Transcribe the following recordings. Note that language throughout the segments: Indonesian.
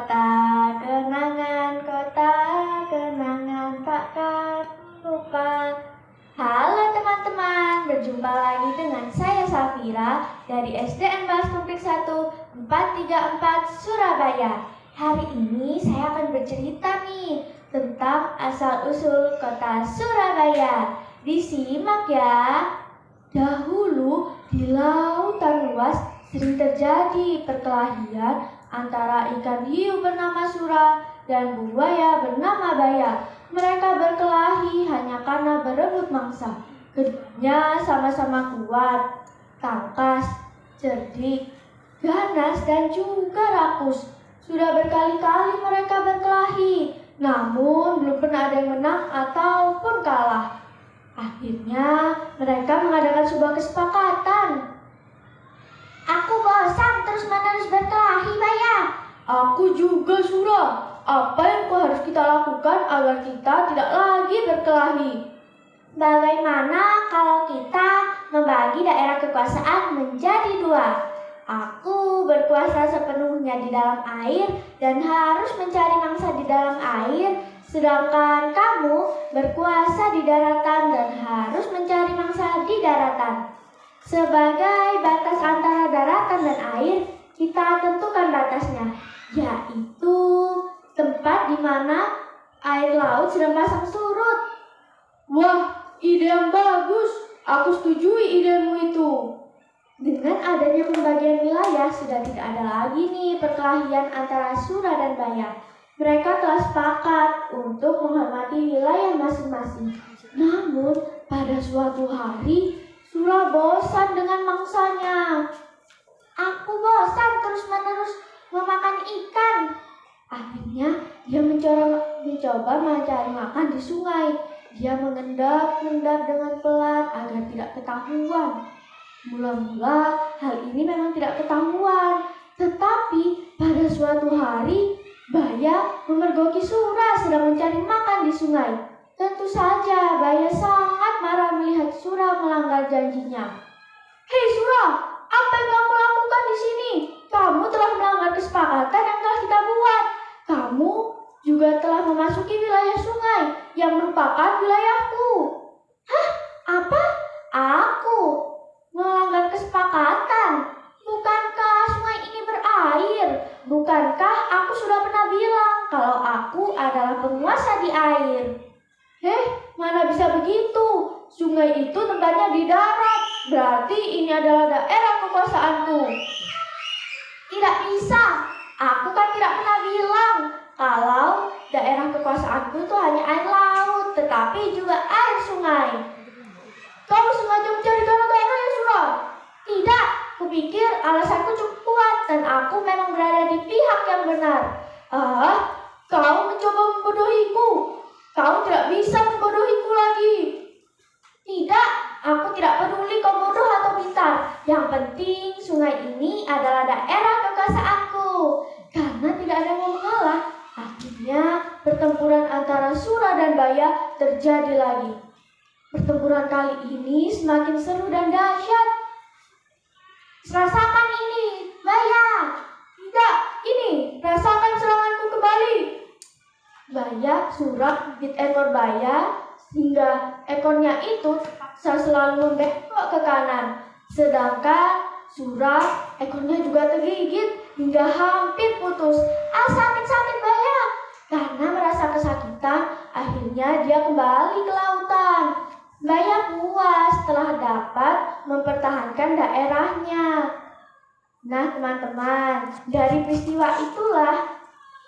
kota, kenangan takkan lupa. Halo teman-teman, berjumpa lagi dengan saya Safira dari SDN Balas Komplit 1 434 Surabaya. Hari ini saya akan bercerita nih tentang asal-usul kota Surabaya. Disimak ya. Dahulu di lautan luas sering terjadi perkelahian antara ikan hiu bernama Sura dan buaya bernama Baya. Mereka berkelahi hanya karena berebut mangsa. Keduanya sama-sama kuat, tangkas, cerdik, ganas, dan juga rakus. Sudah berkali-kali mereka berkelahi, namun belum pernah ada yang menang ataupun kalah. Akhirnya mereka mengadakan sebuah kesepakatan. Aku bosan terus-menerus berkelahi, Baya. Aku juga, Sura. Apa yang harus kita lakukan agar kita tidak lagi berkelahi? Bagaimana kalau kita membagi daerah kekuasaan menjadi dua? Aku berkuasa sepenuhnya di dalam air dan harus mencari mangsa di dalam air, sedangkan kamu berkuasa di daratan dan harus mencari mangsa di daratan. Sebagai batas antara daratan dan air, kita tentukan batasnya, yaitu tempat di mana air laut sedang pasang surut. Wah, ide yang bagus. Aku setujui idemu itu. Dengan adanya pembagian wilayah, sudah tidak ada lagi nih perkelahian antara Sura dan Baya. Mereka telah sepakat untuk menghormati wilayah masing-masing. Namun, pada suatu hari, Sura bosan dengan mangsanya. Aku bosan terus-menerus memakan ikan. Akhirnya, dia mencoba mencari makan di sungai. Dia mengendap-endap dengan pelan agar tidak ketahuan. Mula-mula, hal ini memang tidak ketahuan. Tetapi, pada suatu hari, Baya memergoki Sura sedang mencari makan di sungai. Tentu saja, Baya sangat marah melihat Sura melanggar janjinya. Hei Sura, apa yang kamu lakukan di sini? Kamu telah melanggar kesepakatan yang telah kita buat. Kamu juga telah memasuki wilayah sungai yang merupakan wilayahku. Hah? Apa? Aku melanggar kesepakatan? Bukankah sungai ini berair? Bukankah aku sudah pernah bilang kalau aku adalah penguasa di air? Mana bisa begitu? Sungai itu tempatnya di darat. Berarti ini adalah daerah kekuasaanku. Tidak bisa. Aku kan tidak pernah bilang kalau daerah kekuasaanku itu hanya air laut, tetapi juga air sungai. Kamu sengaja mencari gara-gara ya, Sura? Tidak. Kupikir alasanku cukup kuat dan aku memang berada di pihak yang benar. Kau mencoba membodohiku. Kau tidak bisa membodohiku lagi. Tidak, aku tidak peduli kau bodoh atau pintar. Yang penting sungai ini adalah daerah kekuasaanku. Karena tidak ada yang mau mengalah, akhirnya pertempuran antara Sura dan Baya terjadi lagi. Pertempuran kali ini semakin seru dan dahsyat. Rasakan ini, Baya. Tidak, ini, rasakan seranganku kembali. Baya surak gigit ekor Baya hingga ekornya itu terpaksa selalu membengkok ke kanan. Sedangkan Sura ekornya juga tergigit hingga hampir putus. Sakit-sakit Baya. Karena merasa kesakitan, akhirnya dia kembali ke lautan. Baya puas setelah dapat mempertahankan daerahnya. Nah teman-teman, dari peristiwa itulah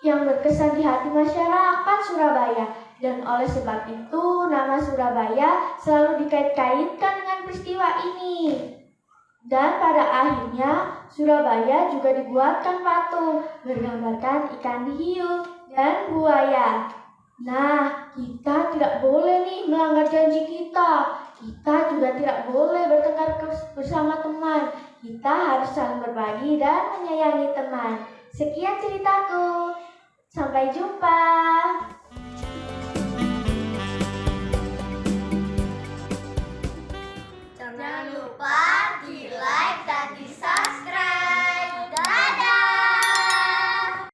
yang berkesan di hati masyarakat Surabaya. Dan oleh sebab itu, nama Surabaya selalu dikait-kaitkan dengan peristiwa ini. Dan pada akhirnya, Surabaya juga dibuatkan patung bergambarkan ikan hiu dan buaya. Nah, kita tidak boleh nih melanggar janji kita. Kita juga tidak boleh bertengkar bersama teman. Kita harus saling berbagi dan menyayangi teman. Sekian ceritaku. Sampai jumpa.